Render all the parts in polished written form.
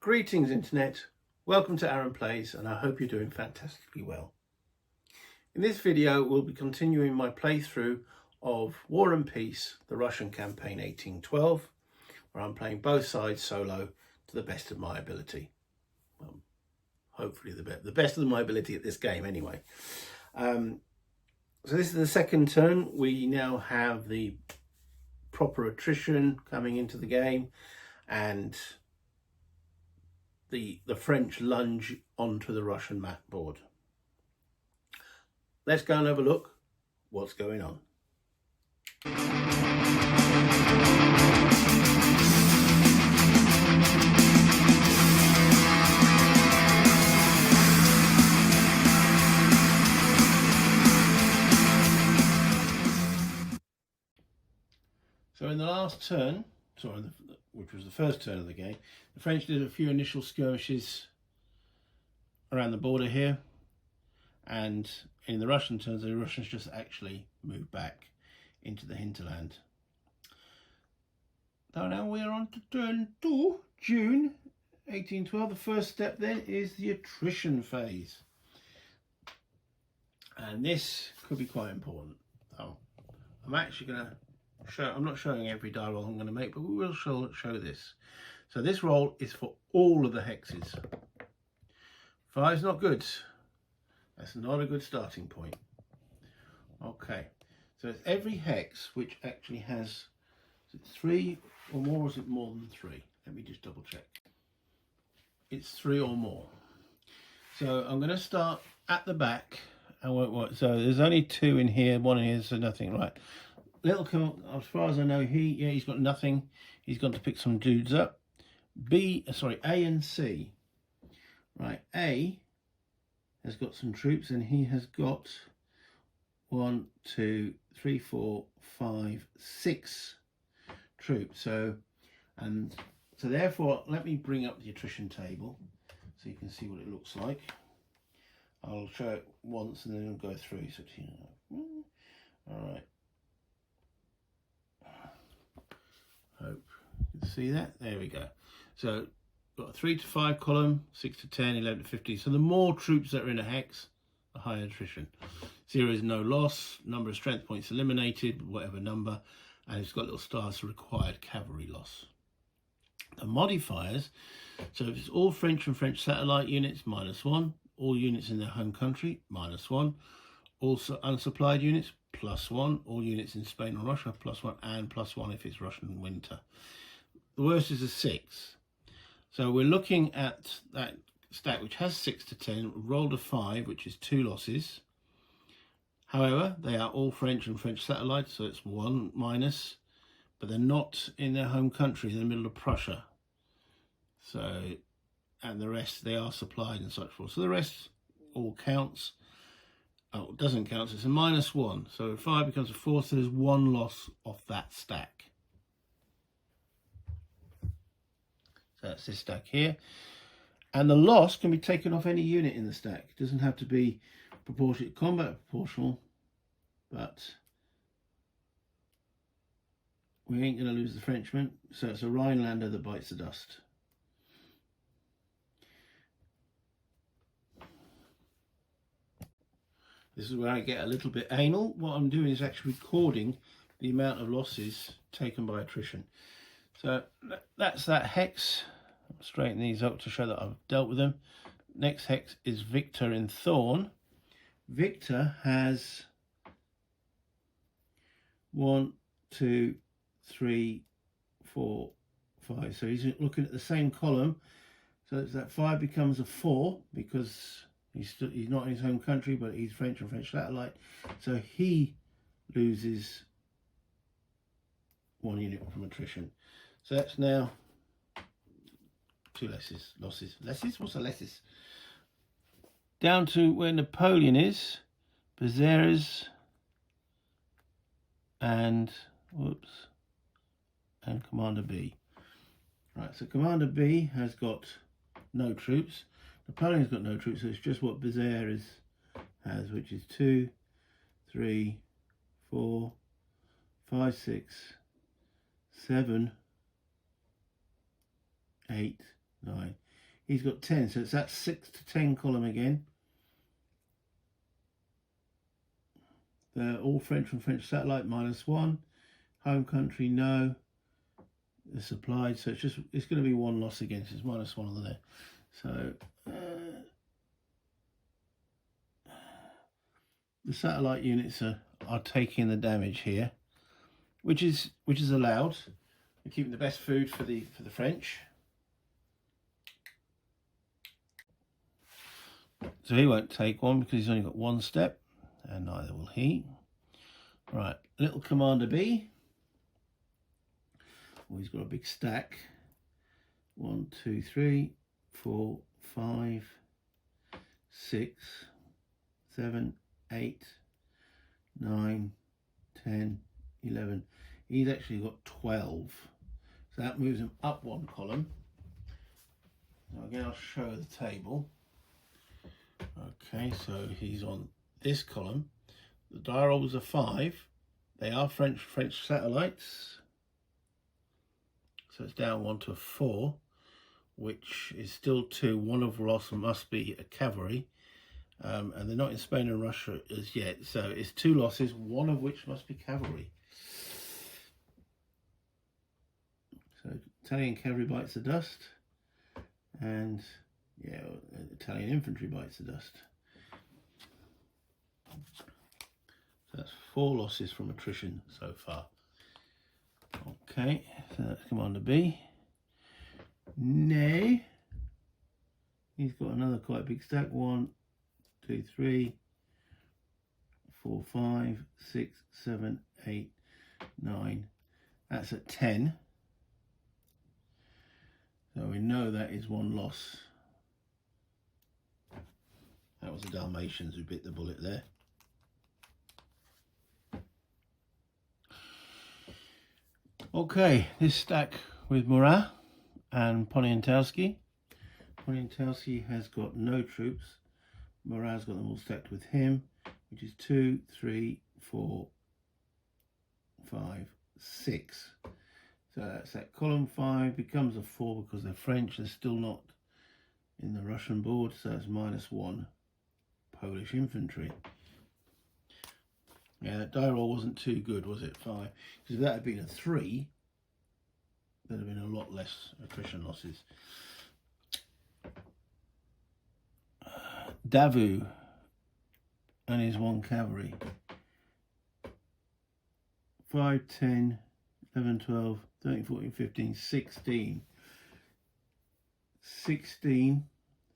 Greetings Internet, welcome to Aaron Plays and I hope you're doing fantastically well. In this video we'll be continuing my playthrough of War and Peace, the Russian campaign 1812, where I'm playing both sides solo to the best of my ability. Well, hopefully the best of my ability at this game anyway. So this is the second turn. We now have the proper attrition coming into the game and the French lunge onto the Russian map board. Let's go and have a look what's going on. So in the last turn, which was the first turn of the game, the French did a few initial skirmishes around the border here, and in the Russian turns the Russians just actually moved back into the hinterland. So now we are on to turn 2, June 1812. The first step then is the attrition phase, and this could be quite important. So I'm actually going to I'm not showing every die roll I'm going to make, but we will show this. So this roll is for all of the hexes. 5 is not good. That's not a good starting point. Okay, so it's every hex which actually has, is it 3 or more, or is it more than 3? Let me just double check. It's 3 or more. So I'm going to start at the back. So there's only 2 in here, 1 in here, so nothing, right? As far as I know, he's got nothing. He's got to pick some dudes up. A and C. Right, A has got some troops, and he has got 1, 2, 3, 4, 5, 6 troops. So therefore, let me bring up the attrition table so you can see what it looks like. I'll show it once and then I'll go through. So, all right. Hope you can see that. There we go. So got a 3 to 5 column, 6 to 10, 11 to 15. So the more troops that are in a hex, the higher attrition. 0 is no loss, number of strength points eliminated, whatever number, and it's got little stars for required cavalry loss. The modifiers, so if it's all French and French satellite units, -1, all units in their home country, -1, also unsupplied units, +1, all units in Spain or Russia, +1, and +1 if it's Russian winter. The worst is a 6. So we're looking at that stack which has 6 to 10, rolled a 5, which is 2 losses. However, they are all French and French satellites, so it's 1 minus, but they're not in their home country, in the middle of Prussia. So, and the rest, they are supplied and such forth. So the rest all counts. Oh, it doesn't count, so it's a -1. So 5 becomes a 4, so there's 1 loss off that stack. So that's this stack here. And the loss can be taken off any unit in the stack. It doesn't have to be proportionate combat proportional, but we ain't going to lose the Frenchman. So it's a Rhinelander that bites the dust. This is where I get a little bit anal. What I'm doing is actually recording the amount of losses taken by attrition. So that's that hex. I'll straighten these up to show that I've dealt with them. Next hex is Victor in Thorn. Victor has 1, 2, 3, 4, 5. So he's looking at the same column. So that 5 becomes a 4 because he's not in his home country, but he's French and French satellite. So he loses 1 unit from attrition. So that's now 2 losses. What's a lesses? Down to where Napoleon is, Bezeres and Commander B. Right, so Commander B has got no troops. Napoleon's got no troops, so it's just what Bezeres has, which is 2, 3, 4, 5, 6, 7, 8, 9. He's got 10, so it's that 6 to 10 column again. They're all French from French Satellite, -1. Home country, no. They're supplied, so it's going to be one loss again. So it's -1 on there. So the satellite units are taking the damage here, which is allowed. We're keeping the best food for the French. So he won't take one because he's only got one step, and neither will he. Right, little Commander B. Well, he's got a big stack. 1, 2, 3, 4, 5, 6, 7, 8, 9, 10, 11. He's actually got 12. So that moves him up one column. Now again, I'll show the table. Okay, so he's on this column. The die rolls are 5. They are French satellites. So it's down 1 to a 4, which is still 2. One of loss must be a cavalry. And they're not in Spain and Russia as yet. So it's 2 losses, one of which must be cavalry. So Italian cavalry bites the dust. And yeah, Italian infantry bites the dust. So that's 4 losses from attrition so far. Okay, so that's Commander B. Nay. He's got another quite big stack. 1, 2, 3, 4, 5, 6, 7, 8, 9. That's at 10. So we know that is 1 loss. That was the Dalmatians who bit the bullet there. Okay, this stack with Murat and Poniatowski. Poniatowski has got no troops. Murat's got them all stacked with him, which is 2, 3, 4, 5, 6. So that's that column 5 becomes a 4 because they're French. They're still not in the Russian board, so that's -1 Polish infantry. Yeah, that die roll wasn't too good, was it? 5. Because if that had been a 3, there'd have been a lot less attrition losses. Davu and his 1 cavalry. 5, 10, 11, 12, 13, 14, 15, 16. 16.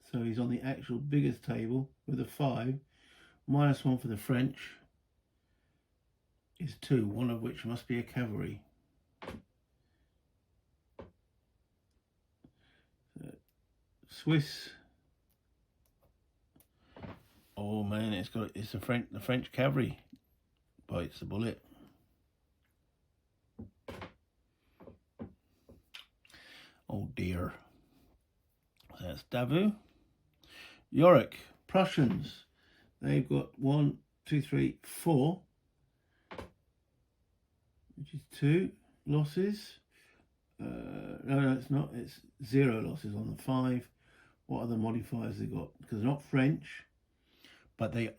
So he's on the actual biggest table with a 5. -1 for the French is 2, one of which must be a cavalry. Swiss. Oh man, it's the French cavalry bites the bullet. Oh dear. That's Davu. Yorick, Prussians. They've got 1, 2, 3, 4. Which is 2 losses. No, it's not. It's 0 losses on the 5. What other modifiers they got? Because they're not French, but they've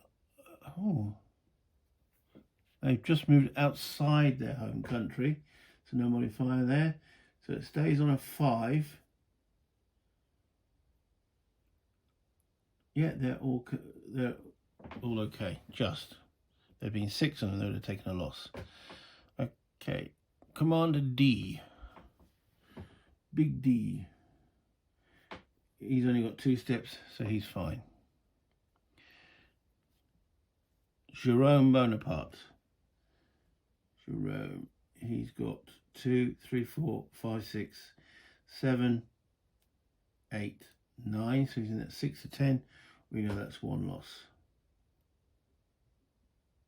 just moved outside their home country, so no modifier there. So it stays on a 5. Yeah, they're all okay. Just there've been 6 of them that would have taken a loss. Okay, Commander D. Big D. He's only got 2 steps, so he's fine. Jerome Bonaparte. Jerome. He's got 2, 3, 4, 5, 6, 7, 8, 9. So he's in that 6 to 10. We know that's 1 loss.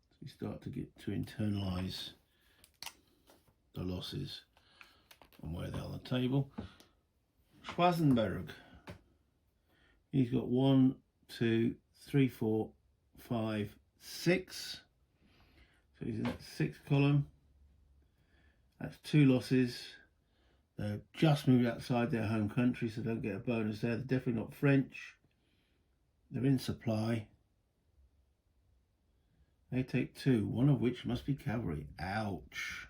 So we start to get to internalize the losses and where they're on the table. Schwarzenberg. He's got 1, 2, 3, 4, 5, 6. So he's in that 6th column. That's 2 losses. They've just moved outside their home country, so don't get a bonus there. They're definitely not French. They're in supply. They take 2, one of which must be cavalry. Ouch.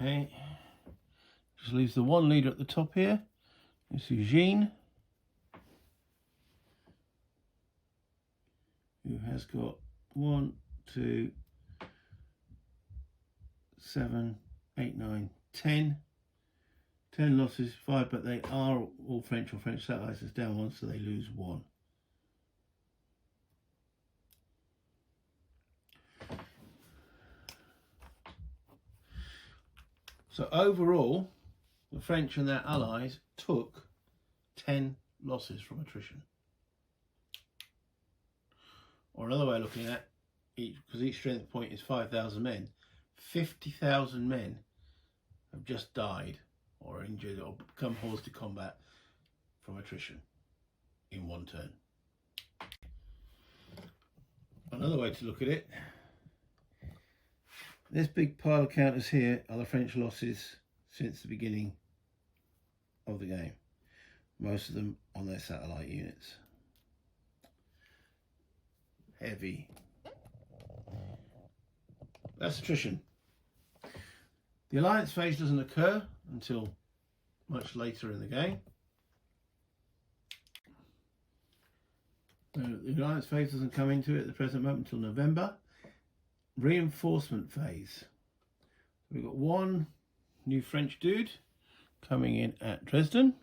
Okay. Just leaves the one leader at the top here. It's Eugene, who has got 1, 2, 7, 8, 9, 10. 10 losses, 5, but they are all French or French satellites. Is down 1, so they lose 1. So overall, the French and their allies took 10 losses from attrition. Or another way of looking at it, because each strength point is 5,000 men, 50,000 men have just died or are injured or become hors de combat from attrition in one turn. Another way to look at it, this big pile of counters here are the French losses since the beginning of the game. Most of them on their satellite units. Heavy. That's attrition. The alliance phase doesn't occur until much later in the game. The alliance phase doesn't come into it at the present moment until November. Reinforcement phase. We've got one new French dude coming in at Dresden.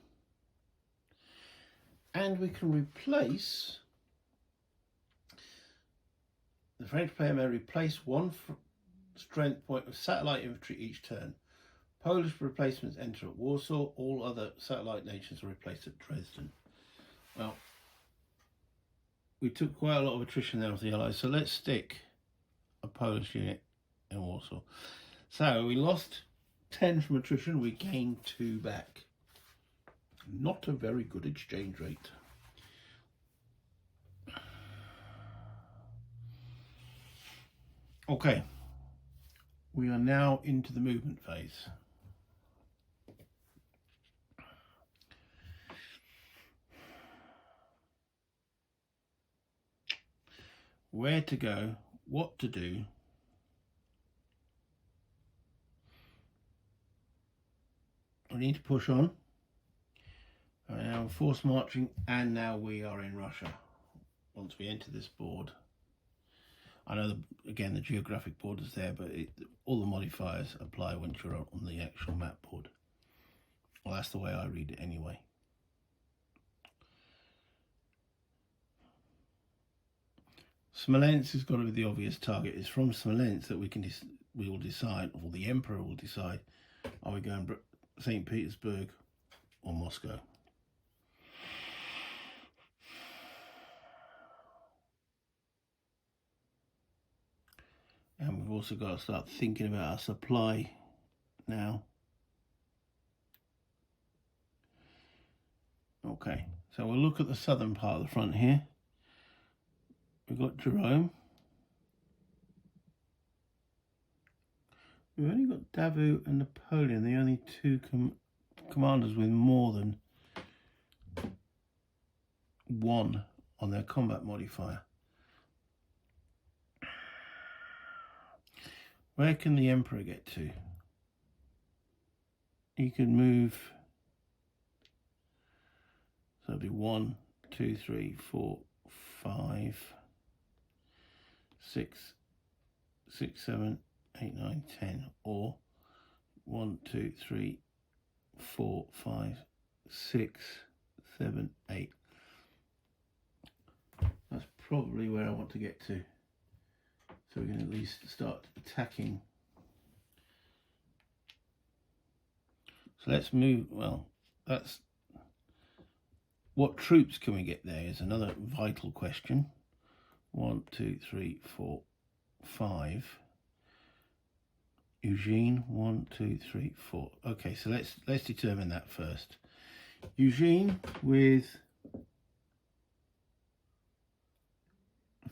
And we can replace, the French player may replace one strength point of satellite infantry each turn. Polish replacements enter at Warsaw. All other satellite nations are replaced at Dresden. Well, we took quite a lot of attrition there of the Allies, so let's stick a Polish unit in Warsaw. So we lost 10 from attrition, we gained 2 back. Not a very good exchange rate. Okay, we are now into the movement phase. Where to go, what to do, we need to push on. Now force marching, and now we are in Russia. Once we enter this board, I know again the geographic board is there, but all the modifiers apply once you're on the actual map board. Well, that's the way I read it anyway. Smolensk has got to be the obvious target. It's from Smolensk that we will decide, or the Emperor will decide, are we going St. Petersburg or Moscow? And we've also got to start thinking about our supply now. Okay, so we'll look at the southern part of the front here. We've got Jerome. We've only got Davout and Napoleon, the only 2 commanders with more than 1 on their combat modifier. Where can the Emperor get to? He can move, so it'll be 1, 2, 3, 4, 5, 6, 7, 8, 9, 10, or 1, 2, 3, 4, 5, 6, 7, 8. That's probably where I want to get to. So we can at least start attacking. So let's move, well, that's, what troops can we get there is another vital question. 1, 2, 3, 4, 5. Eugene, 1, 2, 3, 4. Okay, so let's determine that first. Eugene with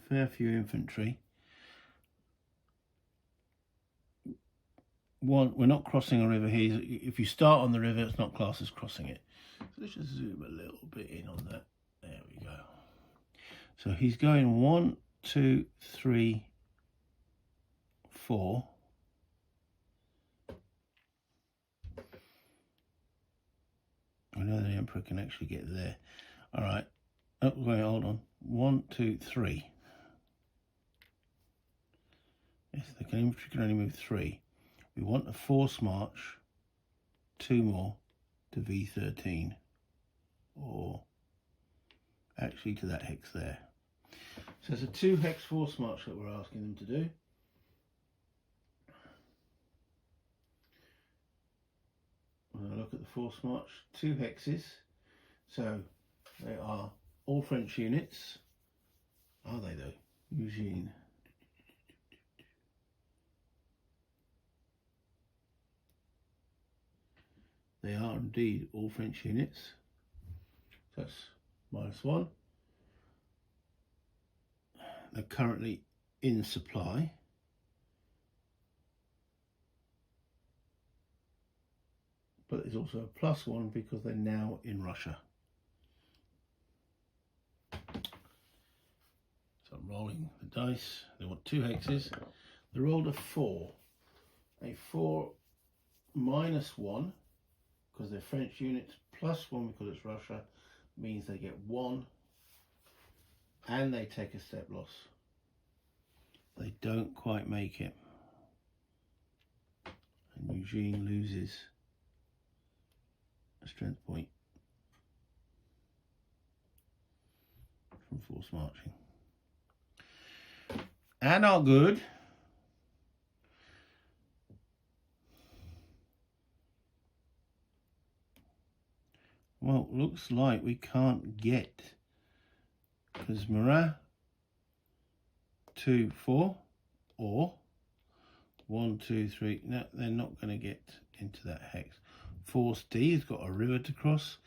fair few infantry. We're not crossing a river here. If you start on the river, it's not classed as crossing it. So let's just zoom a little bit in on that. There we go. So he's going 1, 2, 3, 4. I know the Emperor can actually get there. All right. Oh, wait, hold on. 1, 2, 3. Yes, the infantry can only move 3. We want a force march, 2 more to V13, or actually to that hex there. So it's a 2 hex force march that we're asking them to do. When I look at the force march, 2 hexes, so they are all French units. Are they though? Eugene. They are indeed all French units. So that's -1. They're currently in supply. But there's also a +1 because they're now in Russia. So I'm rolling the dice. They want 2 hexes. They rolled a 4. A 4 -1 because they're French units, +1 because it's Russia, means they get 1 and they take a step loss. They don't quite make it. And Eugene loses a strength point from force marching. And are good. Well, looks like we can't get, because Marat 2, 4, or 1, 2, 3. No, they're not going to get into that hex. Force D has got a river to cross,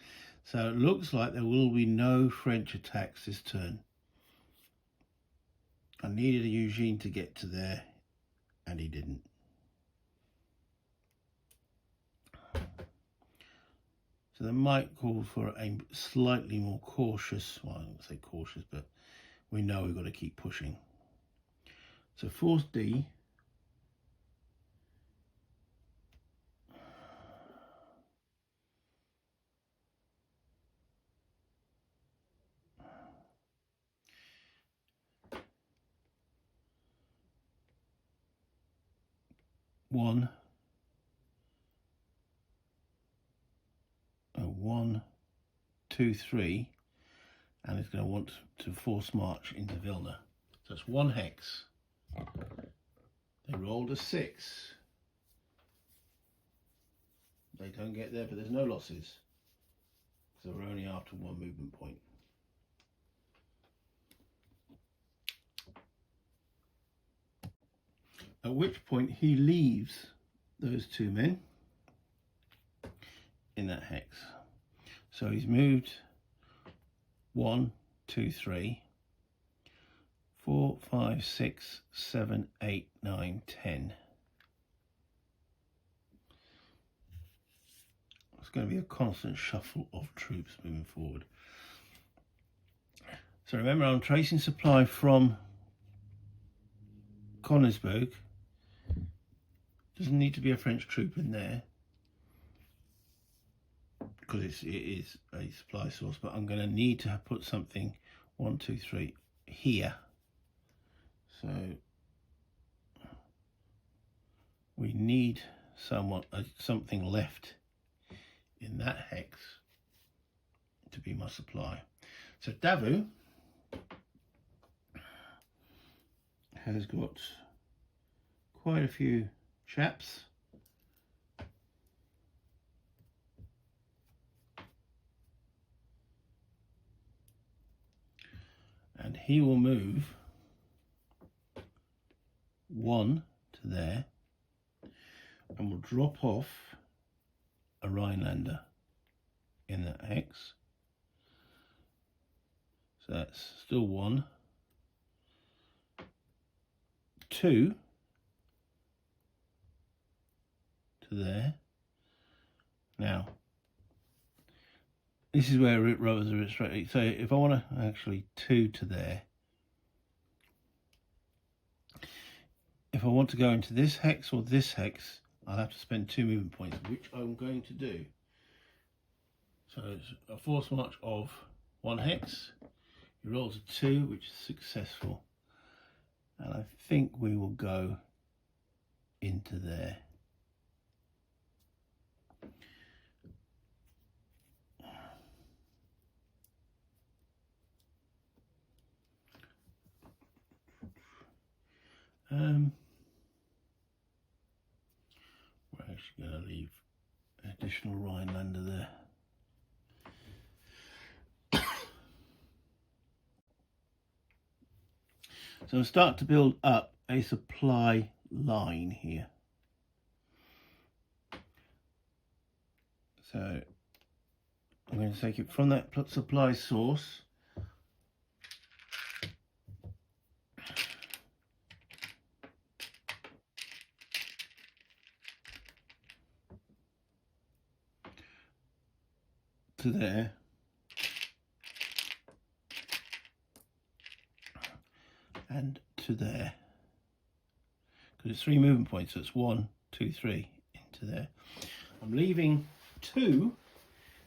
so it looks like there will be no French attacks this turn. I needed a Eugene to get to there, and he didn't. So they might call for a slightly more cautious, well, I won't say cautious, but we know we've got to keep pushing. So force D. One, 2, 3, and it's going to want to force march into Vilna. So it's 1 hex. They rolled a 6. They don't get there, but there's no losses. So we're only after 1 movement point. At which point he leaves those 2 men in that hex. So he's moved 1, 2, 3, 4, 5, 6, 7, 8, 9, 10. It's going to be a constant shuffle of troops moving forward. So remember, I'm tracing supply from Königsberg. Doesn't need to be a French troop in there because it is a supply source, but I'm going to need to put something 1, 2, 3 here. So we need something left in that hex to be my supply. So Davout has got quite a few chaps. And he will move 1 to there and will drop off a Rhinelander in that hex. So that's still 1. 2 to there. Now, this is where root rubbers are restricted. So if I want to actually 2 to there, if I want to go into this hex or this hex, I'll have to spend 2 movement points, which I'm going to do. So it's a force march of 1 hex. He rolls a 2, which is successful. And I think we will go into there. We're actually going to leave additional Rhinelander there. So I'll start to build up a supply line here. So I'm going to take it from that supply source to there, and to there, because it's 3 movement points, so it's 1, 2, 3 into there. I'm leaving 2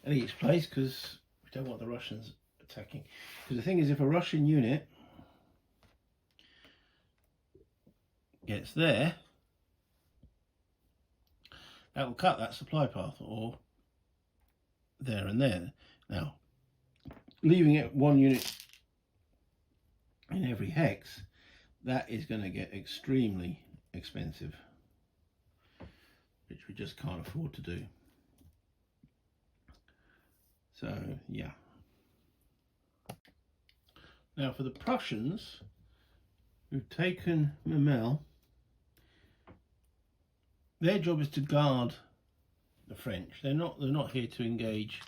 at each place because we don't want the Russians attacking. Because the thing is, if a Russian unit gets there, that will cut that supply path, or there and there. Now, leaving it 1 unit in every hex, that is going to get extremely expensive, which we just can't afford to do. So yeah. Now for the Prussians, who've taken Memel, their job is to guard the French. They're not here to engage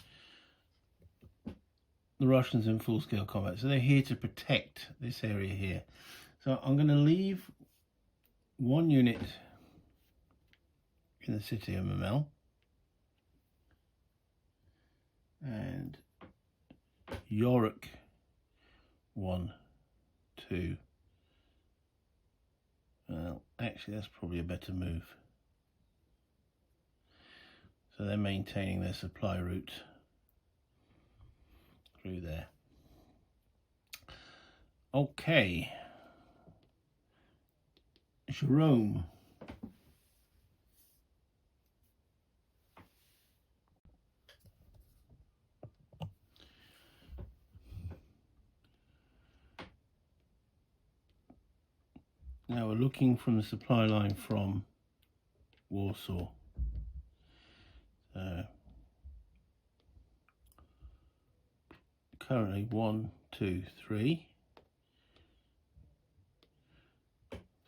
the Russians in full-scale combat. So they're here to protect this area here. So I'm going to leave 1 unit in the city of Memel, and Yorick 1, 2. Well, actually that's probably a better move. So they're maintaining their supply route through there. Okay. Jerome. Now we're looking from the supply line from Warsaw. Currently 1, 2, 3.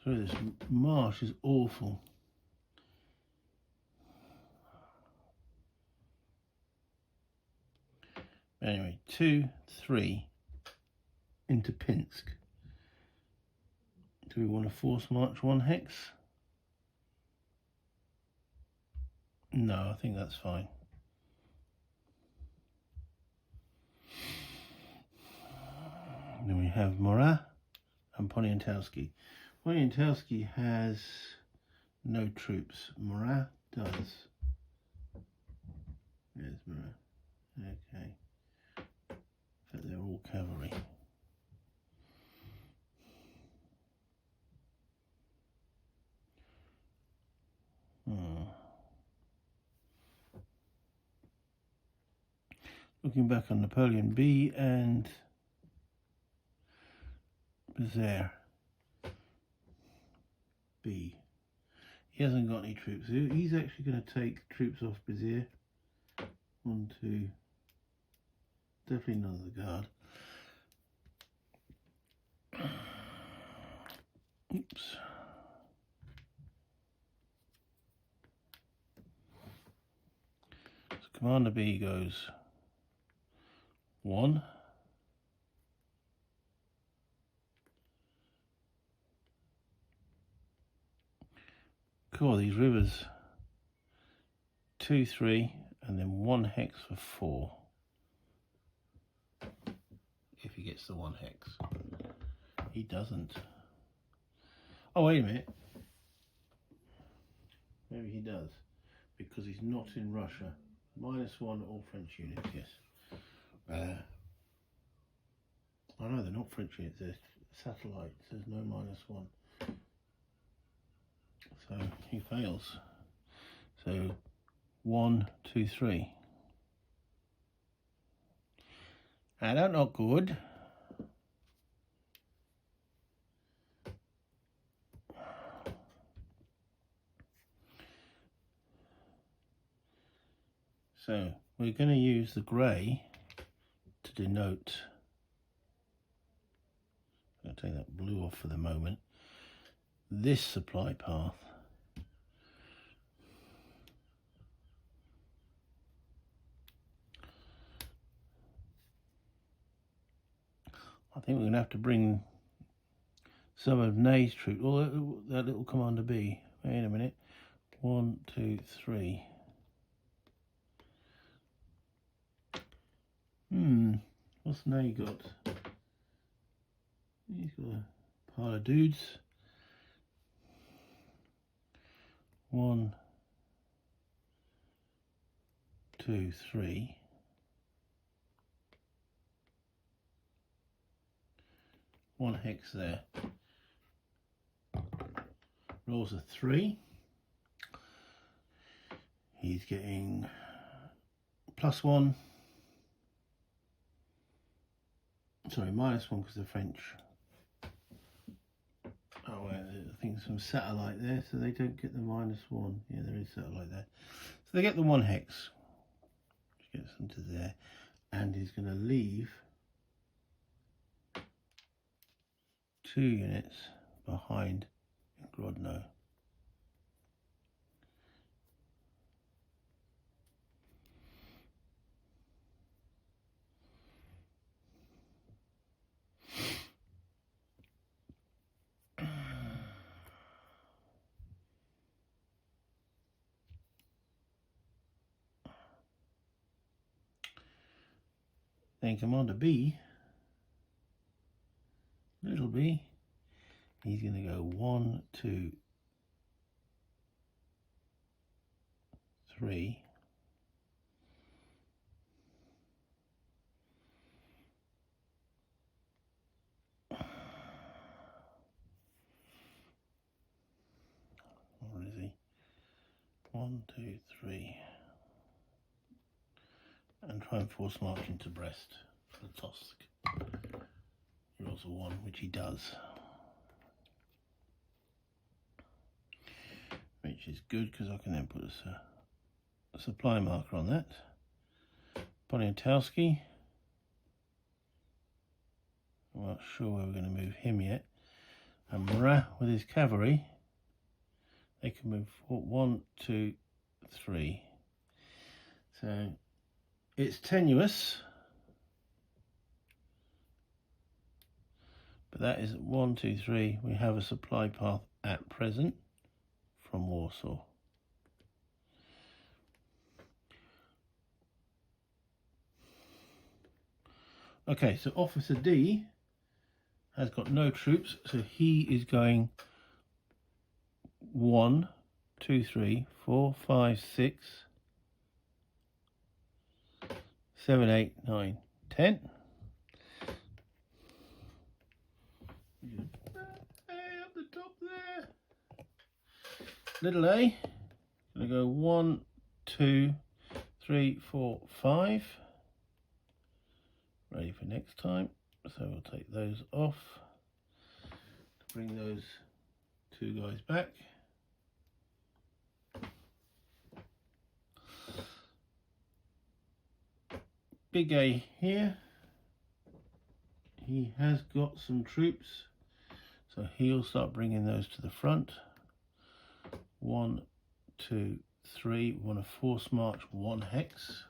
Through this marsh is awful. Anyway, 2, 3 into Pinsk. Do we want to force march 1 hex? No, I think that's fine. Then we have Morat and Poniatowski. Poniatowski has no troops. Morat does. There's Morat. Okay. So they're all cavalry. Looking back on Napoleon B and Bezier B. He hasn't got any troops. He's actually going to take troops off Bezier. 1, 2. Definitely none of the guard. Oops. So Commander B goes 1. Cool, these rivers. 2, 3, and then 1 hex for 4. If he gets the 1 hex. He doesn't. Oh, wait a minute. Maybe he does. Because he's not in Russia. -1 all French units, yes. I know they're not French units, they're satellites. There's no -1. So he fails. So 1, 2, 3. And that's not good. So we're going to use the grey to denote. I'll take that blue off for the moment. This supply path. I think we're going to have to bring some of Ney's troops, or that little Commander B. Wait a minute. 1, 2, 3. What's Ney got? He's got a pile of dudes. 1, 2, 3. One hex there. Rolls a 3. He's getting +1. Sorry, -1 because they're French. Oh, well, I think some satellite there, so they don't get the -1. Yeah, there is satellite there. So they get the 1 hex. Which gets them to there. And he's going to leave 2 units behind in Grodno. Then Commander B, little B, he's going to go 1, 2, 3. Where is he? 1, 2, 3. And try and force march into Brest for the Tosk. He rolls a 1, which he does. Which is good because I can then put a supply marker on that. Poniatowski. I'm not sure where we're going to move him yet. And Murat with his cavalry. They can move 1, 2, 3. So it's tenuous, but that is 1, 2, 3. We have a supply path at present from Warsaw. Okay, so Officer D has got no troops, so he is going 1, 2, 3, 4, 5, 6, 7, 8, 9, 10. Up the top there. Little A, gonna go 1, 2, 3, 4, 5. Ready for next time. So we'll take those off to bring those 2 guys back. Big A here, he has got some troops, so he'll start bringing those to the front. 1, 2, 3, want to force march 1 hex.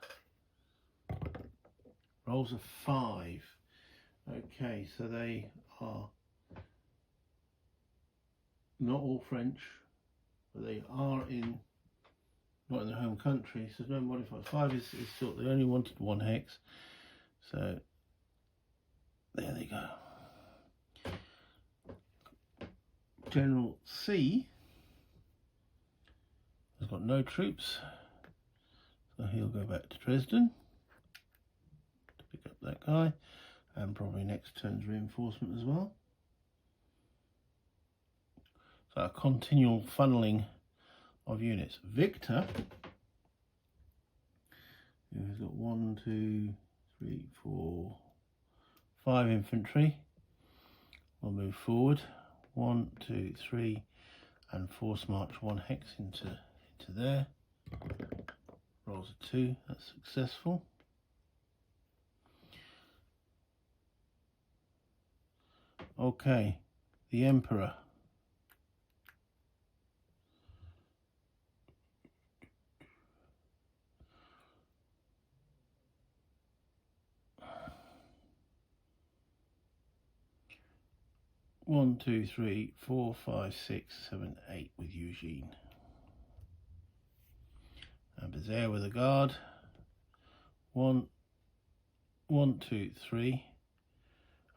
Rolls a 5. Okay, so they are not all French, but they are not in their home country, so no modified. 5 is sort. They only wanted 1 hex, so there they go. General C has got no troops, so he'll go back to Dresden to pick up that guy, and probably next turn's reinforcement as well. So a continual funneling of units. Victor, who has got 1, 2, 3, 4, 5 infantry, will move forward. 1, 2, 3, and force march 1 hex into there. Rolls a 2, that's successful. Okay, the Emperor. One, 2, 3, 4, 5, 6, 7, 8 with Eugene. And Bezier with a guard. 1, 2, 3.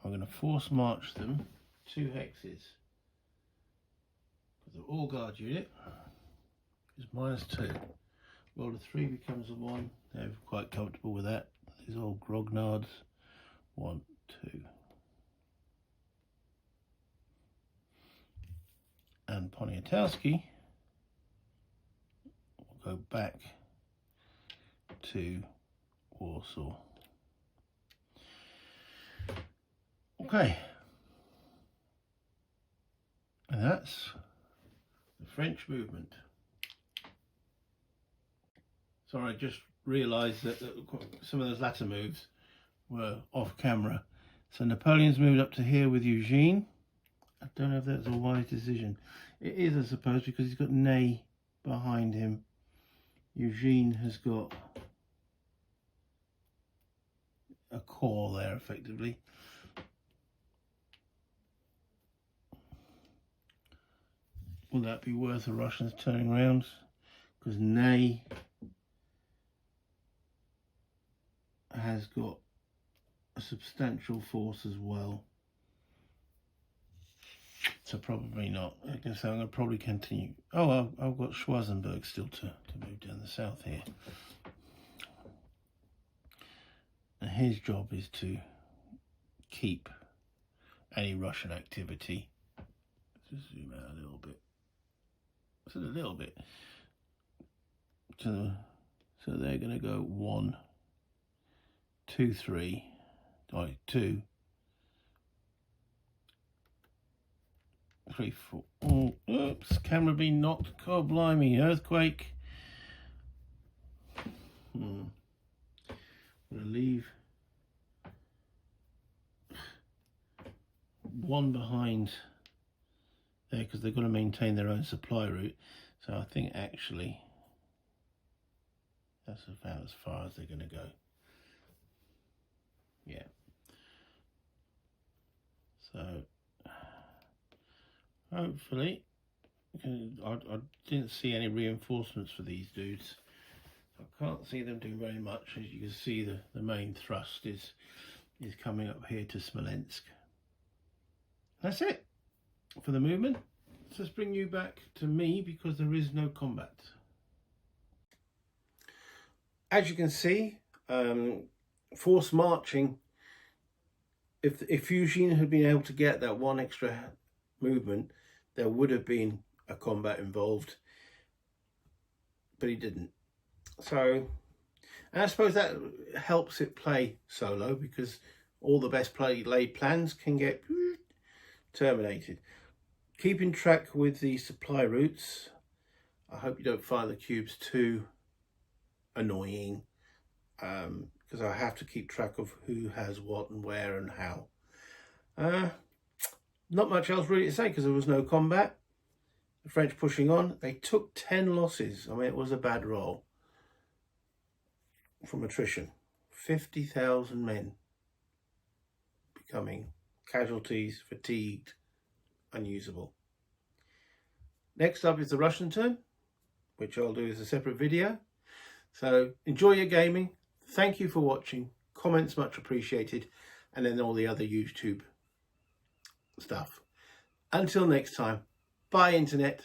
I'm going to force march them 2 hexes. But the all guard unit is -2. Roll a 3 becomes a 1. They're quite comfortable with that. These old grognards. 1, 2. And Poniatowski will go back to Warsaw. Okay, and that's the French movement. Sorry, I just realised that some of those latter moves were off camera. So Napoleon's moved up to here with Eugene. I don't know if that's a wise decision. It is, I suppose, because he's got Ney behind him. Eugene has got a core there, effectively. Will that be worth the Russians turning around? Because Ney has got a substantial force as well. So probably not. I guess I'm going to probably continue. Oh, I've got Schwarzenberg still to move down the south here. And his job is to keep any Russian activity. Let's just zoom out a little bit. Just a little bit. So they're going to go 1, 2, 3. Right, 2. 3, 4. Oh, oops, camera being knocked. God blimey, earthquake. I'm going to leave 1 behind there because they've got to maintain their own supply route. So I think actually that's about as far as they're going to go. Yeah. So hopefully, I didn't see any reinforcements for these dudes. I can't see them do very much. As you can see, the main thrust is coming up here to Smolensk. That's it for the movement. Let's bring you back to me because there is no combat. As you can see, force marching. If Eugene had been able to get that 1 extra movement, there would have been a combat involved, but he didn't. So, and I suppose that helps it play solo because all the best laid plans can get terminated. Keeping track with the supply routes. I hope you don't find the cubes too annoying, because I have to keep track of who has what and where and how. Not much else really to say because there was no combat. The French pushing on. They took 10 losses. I mean, it was a bad roll from attrition. 50,000 men becoming casualties, fatigued, unusable. Next up is the Russian turn, which I'll do as a separate video. So enjoy your gaming. Thank you for watching. Comments much appreciated. And then all the other YouTube stuff. Until next time, bye internet.